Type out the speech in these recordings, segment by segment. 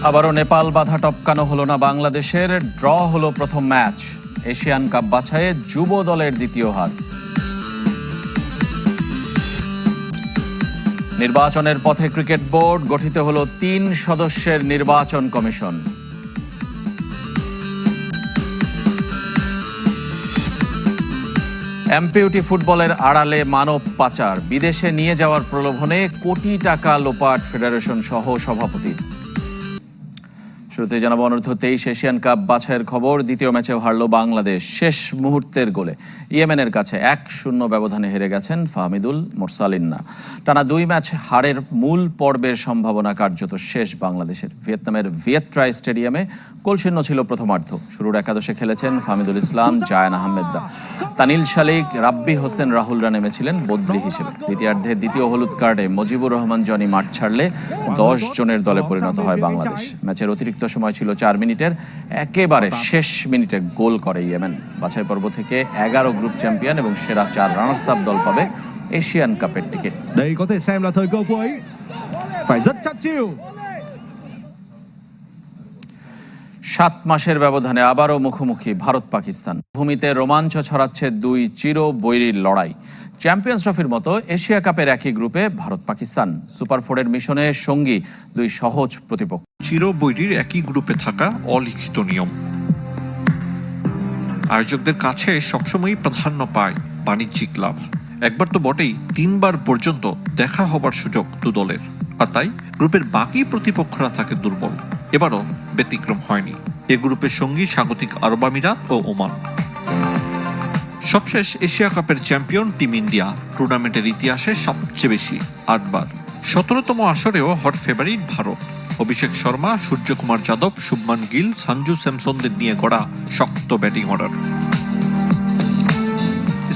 আবারও নেপাল বাধা টপকানো হলো না বাংলাদেশের। ড্র হলো প্রথম ম্যাচ। এশিয়ান কাপ বাছাইয়ে যুব দলের দ্বিতীয় হার। নির্বাচনের পথে ক্রিকেট বোর্ড, গঠিত হলো 3 সদস্যের নির্বাচন কমিশন। এমপিওটি ফুটবলের আড়ালে মানব পাচার, বিদেশে নিয়ে যাওয়ার প্রলোভনে কোটি টাকা লোপাট ফেডারেশন সহ সভাপতি। শুরুতে জানাবো অনূর্ধ্ব 23 এশিয়ান কাপ বাছাইয়ের খবর। দ্বিতীয় ম্যাচেও হারল বাংলাদেশ শেষ মুহূর্তের গোলে। ইয়েমেনের কাছে 1-0 ব্যবধানে হেরে গেছেন ফাহমিদুল মোরসালিন্না। টানা 2 ম্যাচ হারের মূল পর্বের সম্ভাবনা কার্যত শেষ বাংলাদেশের। ভিয়েতনামের ভিয়েতট্রাই স্টেডিয়ামে গোলশূন্য ছিল প্রথমার্ধ। শুরুর একাদশে খেলেছেন ফাহমিদুল ইসলাম, জায়ান আহমেদরা। তানিল শালিক, রাব্বি হোসেন রাহুলরা নেমেছিলেন বদলি হিসেবে। দ্বিতীয়ার্ধে দ্বিতীয় হলুদ কার্ডে মুজিবুর রহমান জনি মাঠ ছাড়লে 10 জনের দলে পরিণত হয় বাংলাদেশ। ম্যাচের অতিরিক্ত সময় ছিল 4 মিনিটের। একেবারে শেষ মিনিটে গোল করে ইয়েমেন। বাছাই পর্ব থেকে 11 গ্রুপ চ্যাম্পিয়ন এবং সেরা 4 রানার্স আপ দল পাবে এশিয়ান কাপের ticket. Đây có thể xem là thời cơ của ấy. Phải rất chắc chiêu. 7 মাসের ব্যবধানে আবারও মুখোমুখি ভারত পাকিস্তান। ভূমিতে রোমাঞ্চ ছড়াচ্ছে 2 চির বৈরীর লড়াই। চ্যাম্পিয়ন্স ট্রফির মতো এশিয়া কাপের একই গ্রুপে ভারত পাকিস্তান। সুপার 4-এর মিশনে সঙ্গী 2 সহজ প্রতিপক্ষ। চির বৈরীর একই গ্রুপে থাকা অলিখিত নিয়ম। আয়োজকদের কাছে সবসময়ই প্রাধান্য পায় বাণিজ্যিক লাভ। একবার তো বটেই, 3 বার পর্যন্ত দেখা হবার সুযোগ 2 দলের। আর তাই গ্রুপের বাকি প্রতিপক্ষরা থাকে দুর্বল। এবারও ব্যতিক্রম হয়নি। এ গ্রুপের সঙ্গী স্বাগতিক আরব আমিরাত ও ওমান। সবশেষ এশিয়া কাপের চ্যাম্পিয়ন টিম ইন্ডিয়া। টুর্নামেন্টের ইতিহাসে সবচেয়ে বেশি 8 বার। 17তম আসরেও হট ফেভারিট ভারত। অভিষেক শর্মা, সূর্যকুমার যাদব, শুভমান গিল, সঞ্জু স্যামসনদের নিয়ে গড়া শক্ত ব্যাটিং অর্ডার।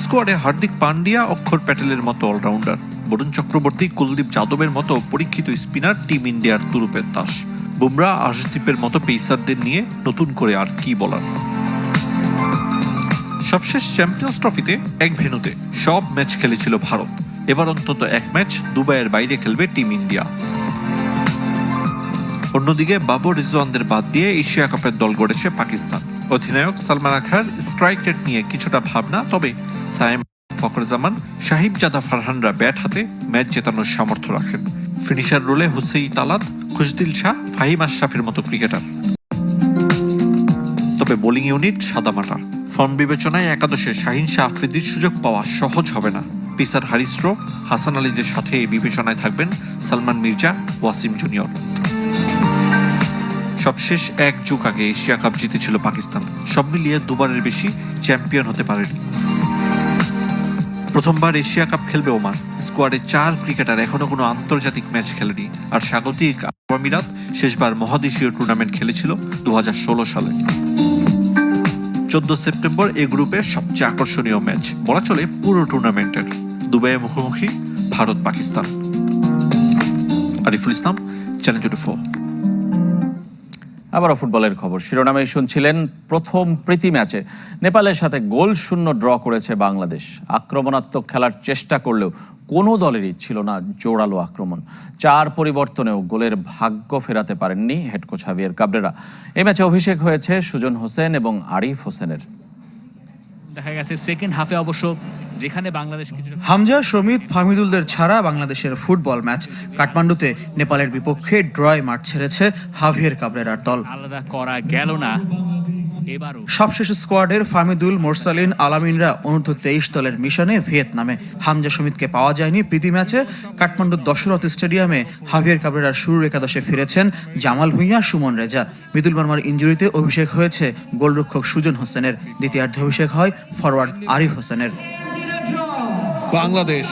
স্কোয়াডে হার্দিক পান্ডিয়া, অক্ষর প্যাটেলের মতো অলরাউন্ডার, বরুণ চক্রবর্তী, কুলদীপ যাদবের মতো পরীক্ষিত স্পিনার টিম ইন্ডিয়ার তুরুপের তাস। বুমরা, আশদীপের মতো পেসারদের নিয়ে নতুন করে আর কি বলার। সবশেষ চ্যাম্পিয়ন্স ট্রফিতে এক ভেন্যুতে সব ম্যাচ খেলেছিল ভারত। এবার অন্তত 1 ম্যাচ দুবাইয়ের বাইরে খেলবে টিম ইন্ডিয়া। অন্যদিকে বাবর রিজওয়ানদের বাদ দিয়ে এশিয়া কাপের দল গড়েছে পাকিস্তান। অধিনায়ক সালমান আখার স্ট্রাইক রেট নিয়ে কিছুটা ভাবনা, তবে সায়েম, ফখরুজ্জামান, সাহিবজাদা ফারহানরা ব্যাট হাতে ম্যাচ জেতানোর সামর্থ্য রাখেন। ফিনিশার রোলে হুসেইন তালাত, খুশদিল শাহ, ফাহিম আশরাফের মতো ক্রিকেটার। তবে বোলিং ইউনিট সাদামাটা। ফর্ম বিবেচনায় একাদশে শাহিন শাহ আফ্রিদির সুযোগ পাওয়া সহজ হবে না। পেসার হারিস রফ, হাসান আলীদের সাথে বিবেচনায় থাকবেন সালমান মির্জা, ওয়াসিম জুনিয়র। সবশেষ 1 যুগ আগে এশিয়া কাপ জিতেছিল পাকিস্তান। সব মিলিয়ে 2 বারের বেশি চ্যাম্পিয়ন হতে পারেনি। প্রথমবার এশিয়া কাপ খেলবে ওমান। স্কোয়াডে 4 ক্রিকেটার এখনো কোনো আন্তর্জাতিক ম্যাচ খেলেনি। আর স্বাগতিক আরব আমিরাত শেষবার মহাদেশীয় টুর্নামেন্ট খেলেছিল 2016 সালে। 14 সেপ্টেম্বর এই গ্রুপের সবচেয়ে আকর্ষণীয় ম্যাচ, বলা চলে পুরো টুর্নামেন্টের। দুবাইয়ে মুখোমুখি ভারত পাকিস্তান। আরিফুল ইসলাম, চ্যানেল 24। আবারও ফুটবলের খবর। শিরোনামে শুনছিলেন প্রথম প্রীতি ম্যাচে নেপালের সাথে গোলশূন্য ড্র করেছে বাংলাদেশ। আক্রমণাত্মক খেলার চেষ্টা করলেও কোনো দলেরই ছিল না জোরালো আক্রমণ। 4 পরিবর্তনেও গোলের ভাগ্য ফেরাতে পারেননি হেড কোচ হাভিয়ের কাবরেরা। এই ম্যাচে অভিষেক হয়েছে সুজন হোসেন এবং আরিফ হোসেনের। দেখা গেছে সেকেন্ড হাফে অবশ্য যেখানে বাংলাদেশ হামজা, সমিত, ফাহমিদুলদের ছাড়া বাংলাদেশের ফুটবল ম্যাচ কাঠমান্ডুতে নেপালের বিপক্ষে ড্রয় মাঠ ছেড়েছে হাভিয়ের কাবরেরার দল। আলাদা করা গেল না। এবারও সবশেষ স্কোয়াডের ফাহমিদুল, মোরসালিন, আলামিনরা অনূর্ধ্ব 23 দলের মিশনে ভিয়েতনামে। হামজা, সমিতকে পাওয়া যায়নি প্রীতি ম্যাচে। কাঠমান্ডুর দশরথ স্টেডিয়ামে হাভিয়ের কাবরেরার শুরুর একাদশে ফিরেছেন জামাল ভুঁইয়া, সুমন রেজা। মিতুল মার্মার ইনজুরিতে অভিষেক হয়েছে গোলরক্ষক সুজন হোসেনের। দ্বিতীয়ার্ধে অভিষেক হয় ফরওয়ার্ড আরিফ হোসেনের। বাংলাদেশ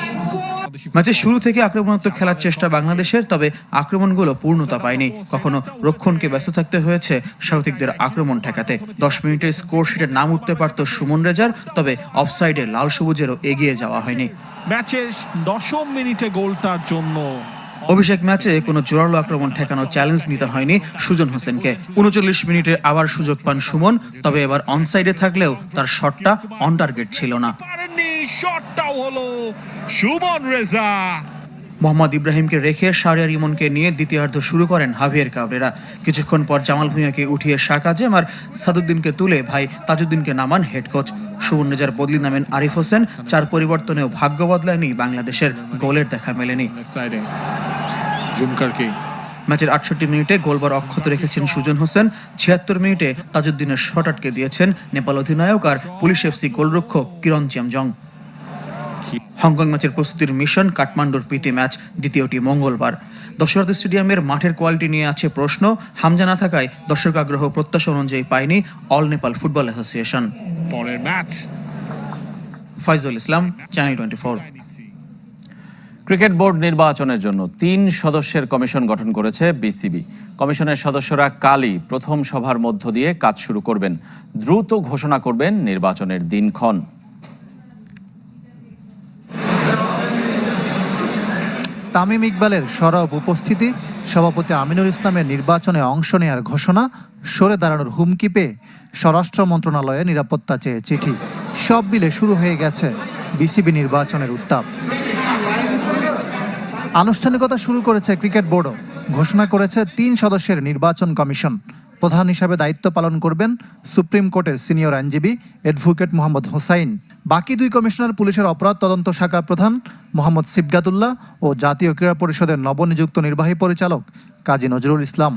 ম্যাচের শুরু থেকে আক্রমণাত্মক খেলার চেষ্টা বাংলাদেশের, তবে আক্রমণগুলো পূর্ণতা পায়নি। কখনো রক্ষণকে ব্যস্ত থাকতে হয়েছে স্বাগতিকদের আক্রমণ ঠেকাতে। 10 মিনিটে স্কোর শিটের নাম উঠতে পারত সুমন রেজার, তবে অফসাইডে লাল সবুজেরও এগিয়ে যাওয়া হয়নি। ম্যাচের 10ম মিনিটে গোলটার জন্য অভিষেক ম্যাচে কোনো জোরালো আক্রমণ ঠেকানোর চ্যালেঞ্জ নিতে হয়নি সুজন হোসেনকে। 39 মিনিটে আবার সুযোগ পান সুমন, তবে এবার অনসাইডে থাকলেও তার শটটা অন টার্গেট ছিল না। শটটাও হলো সুমন রেজা। মোহাম্মদ ইব্রাহিমকে রেখে শাহরিয়ার ইমনকে নিয়ে দ্বিতীয়ার্ধ শুরু করেন হাভিয়ের কাবরেরা। কিছুক্ষণ পর জামাল ভুঁইয়াকে উঠিয়ে শাক আজম আর সাদুদ্দিনকে তুলে ভাই তাজউদ্দিনকে নামান হেড কোচ। সুবর্ণজার বদলি নামেন আরিফ হোসেন। 4 পরিবর্তনেও ভাগ্য বদলায়নি বাংলাদেশের, গোলের দেখা মেলেনি। ম্যাচের 68 মিনিটে গোলবার অক্ষত রেখেছেন সুজন হোসেন। 76 মিনিটে তাজউদ্দিনের শট আটকে দিয়েছেন নেপাল অধিনায়ক আর পুলিশ এফসি গোলরক্ষক কিরণ চিয়ামজং। হংকং ম্যাচের প্রস্তুতির মিশন কাঠমান্ডুর প্রীতি ম্যাচ, দ্বিতীয়টি মঙ্গলবার। দশরথ স্টেডিয়ামের মাঠের কোয়ালিটি নিয়ে আছে প্রশ্ন। হামজা না থাকায় দর্শক আগ্রহ প্রত্যাশা অনুযায়ী পায়নি অল নেপাল ফুটবল অ্যাসোসিয়েশন। পরের ম্যাচ ফাইজুল ইসলাম, চ্যানেল 24। ক্রিকেট বোর্ড নির্বাচনের জন্য 3 সদস্যের কমিশন গঠন করেছে বিসিবি। কমিশনের সদস্যরা কালই প্রথম সভার মধ্য দিয়ে কাজ শুরু করবেন। দ্রুত ঘোষণা করবেন নির্বাচনের দিনক্ষণ। তামিম ইকবালের সরব উপস্থিতি, সভাপতি আমিনুল ইসলামের নির্বাচনে অংশ নেয়ার ঘোষণা, সরে দাঁড়ানোর হুমকি পেয়ে স্বরাষ্ট্র মন্ত্রণালয়ে নিরাপত্তা চেয়ে চিঠি, সব মিলে শুরু হয়ে গেছে বিসিবি নির্বাচনের উত্তাপ। আনুষ্ঠানিকতা শুরু করেছে ক্রিকেট বোর্ডও। ঘোষণা করেছে 3 সদস্যের নির্বাচন কমিশন। প্রধান হিসাবে দায়িত্ব পালন করবেন সুপ্রিম কোর্টের সিনিয়র আইনজীবী অ্যাডভোকেট মোহাম্মদ হোসাইন। বাকি 2 কমিশনার পুলিশের অপরাধ তদন্ত শাখা প্রধান মোহাম্মদ সিবগাতুল্লাহ ও জাতীয় ক্রীড়া পরিষদের নবনিযুক্ত নির্বাহী পরিচালক কাজী নজরুল ইসলাম।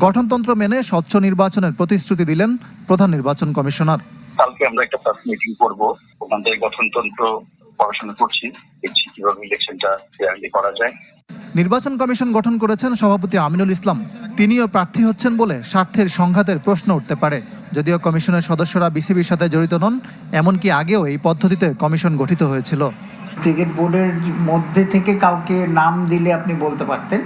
গঠনতন্ত্র মেনে স্বচ্ছ নির্বাচনের প্রতিশ্রুতি দিলেন প্রধান নির্বাচন কমিশনার। কালকে আমরা একটা প্রেস মিটিং করব, ওখান থেকে গঠনতন্ত্র পড়াশোনা করছি, দেখছি কিভাবে ইলেকশনটা ফেয়ারলি করা যায়। নির্বাচন কমিশন গঠন করেছেন সভাপতি আমিনুল ইসলাম। তিনিও প্রার্থী হচ্ছেন বলে স্বার্থের সংঘাতের প্রশ্ন উঠতে পারে। যদিও কমিশনের সদস্যরা বিসিবির সাথে জড়িত নন, এমনকি আগেও এই পদ্ধতিতে কমিশন গঠিত হয়েছিল। ক্রিকেট বোর্ডের মধ্যে থেকে কাউকে নাম দিলে আপনি বলতে পারতেন।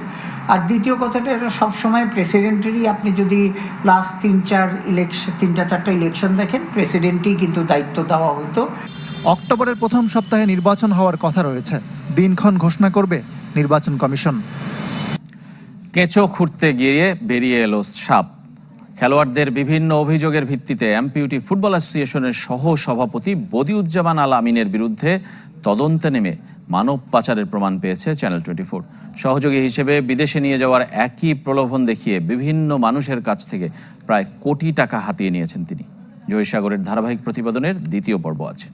আর দ্বিতীয় কথাটা, এটা সবসময় প্রেসিডেন্টেরই, আপনি যদি লাস্ট 3-4টা ইলেকশন দেখেন, প্রেসিডেন্টই কিন্তু দায়িত্ব দেওয়া হতো। অক্টোবরের প্রথম সপ্তাহে নির্বাচন হওয়ার কথা রয়েছে। দিনক্ষণ ঘোষণা করবে নির্বাচন কমিশন। কেঁচো খুঁড়তে গিয়ে বেরিয়ে এলো সাপ। খেলোয়াড়দের বিভিন্ন অভিযোগের ভিত্তিতে এমপিউটি ফুটবল অ্যাসোসিয়েশনের সহ সভাপতি বদিউজ্জামান আল আমিনের বিরুদ্ধে তদন্তে নেমে মানব পাচারের প্রমাণ পেয়েছে চ্যানেল 24। সহযোগী হিসেবে বিদেশে নিয়ে যাওয়ার একই প্রলোভন দেখিয়ে বিভিন্ন মানুষের কাছ থেকে প্রায় কোটি টাকা হাতিয়ে নিয়েছেন তিনি। জয়সাগরের ধারাবাহিক প্রতিবেদনের দ্বিতীয় পর্ব আছে।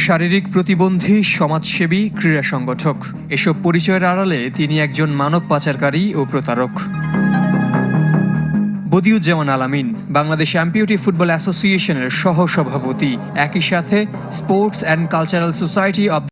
শারীরিক প্রতিবন্ধী, সমাজসেবী, ক্রীড়া সংগঠক, এসব পরিচয়ের আড়ালে তিনি একজন মানব পাচারকারী ও প্রতারক। বদিউজ্জামান আল আমিন বাংলাদেশ এমপিউটি ফুটবল অ্যাসোসিয়েশনের সহ সভাপতি, একই সাথে sports and cultural society of